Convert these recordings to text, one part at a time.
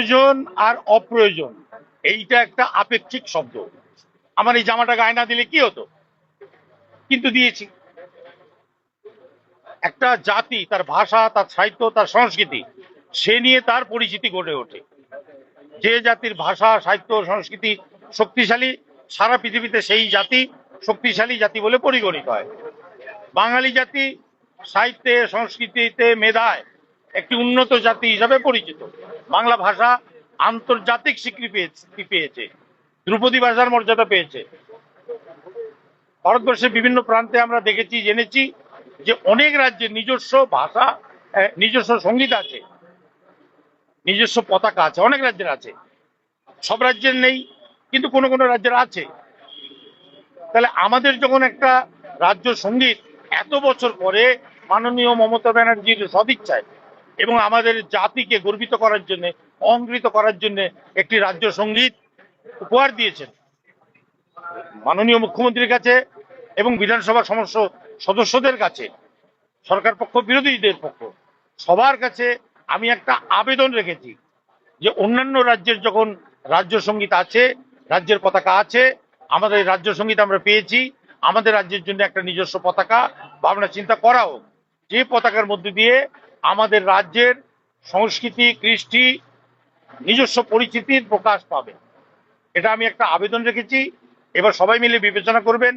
প্রয়োজন আর অপ্রয়োজন এইটা একটা আপেক্ষিক শব্দ। আমার এই জামাটা গায়ে না দিলে কি হতো, কিন্তু দিয়েছি। একটা জাতি তার ভাষা, তার সাহিত্য, তার সংস্কৃতি, সে নিয়ে তার পরিচিতি গড়ে ওঠে। যে জাতির ভাষা, সাহিত্য, সংস্কৃতি শক্তিশালী, সারা পৃথিবীতে সেই জাতি শক্তিশালী জাতি বলে পরিগণিত হয়। বাঙালি জাতি সাহিত্যে, সংস্কৃতিতে, মেধায় একটি উন্নত জাতি হিসাবে পরিচিত। বাংলা ভাষা আন্তর্জাতিক স্বীকৃতি পেয়েছে, ধ্রুপদী ভাষার মর্যাদা পেয়েছে। ভারতবর্ষের বিভিন্ন প্রান্তে আমরা দেখেছি, জেনেছি যে অনেক রাজ্যের নিজস্ব ভাষা, নিজস্ব সঙ্গীত আছে, নিজস্ব পতাকা আছে, অনেক রাজ্যের আছে। সব রাজ্যের নেই, কিন্তু কোনো কোনো রাজ্যের আছে। তাহলে আমাদের যখন একটা রাজ্য সঙ্গীত এত বছর পরে মাননীয় মমতা ব্যানার্জির সদিচ্ছায় এবং আমাদের জাতিকে গর্বিত করার জন্য, অহংকৃত করার জন্য একটি রাজ্য সঙ্গীত উপহার দিয়েছেন, মাননীয় মুখ্যমন্ত্রীর কাছে এবং বিধানসভার সমস্ত সদস্যদের কাছে, সরকার পক্ষ, বিরোধীদের পক্ষ, সবার কাছে আমি একটা আবেদন রেখেছি যে অন্যান্য রাজ্যের যখন রাজ্য সঙ্গীত আছে, রাজ্যের পতাকা আছে, আমাদের রাজ্য সঙ্গীত আমরা পেয়েছি, আমাদের রাজ্যের জন্য একটা নিজস্ব পতাকা ভাবনা চিন্তা করা হোক, যে পতাকার মধ্যে দিয়ে আমাদের রাজ্যের সংস্কৃতি, কৃষ্টি, নিজস্ব পরিচিতির প্রকাশ পাবে। এটা আমি একটা আবেদন রেখেছি। এবার সবাই মিলে বিবেচনা করবেন।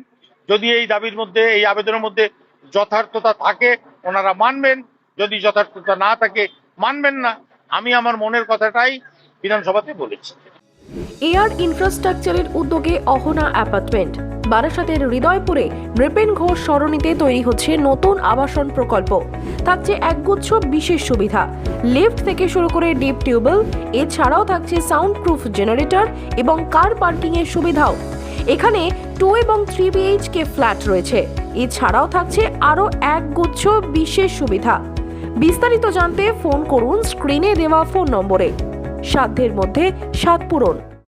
যদি এই দাবির মধ্যে, এই আবেদনের মধ্যে যথার্থতা থাকে ওনারা মানবেন, যদি যথার্থতা না থাকে মানবেন না। আমি আমার মনের কথাটাই বিধানসভাতে বলেছি। এয়ার ইনফ্রাস্ট্রাকচারের উদ্যোগে অহনা অ্যাপার্টমেন্ট, বারাসাতের হৃদয়পুরে নৃপেন ঘোষ সরণিতে তৈরি হচ্ছে নতুন আবাসন প্রকল্প। থাকছে একগুচ্ছ বিশেষ সুবিধা, লিফট থেকে শুরু করে ডিপ টিউবওয়েল, এছাড়াও থাকছে সাউন্ড প্রুফ জেনারেটর এবং কার পার্কিং এর সুবিধাও। এখানে 2 এবং 3 BHK ফ্ল্যাট রয়েছে। এছাড়াও থাকছে আরো একগুচ্ছ বিশেষ সুবিধা। বিস্তারিত জানতে ফোন করুন স্ক্রিনে দেওয়া ফোন নম্বরে। সাধ্যের মধ্যে স্বাদ পূরণ।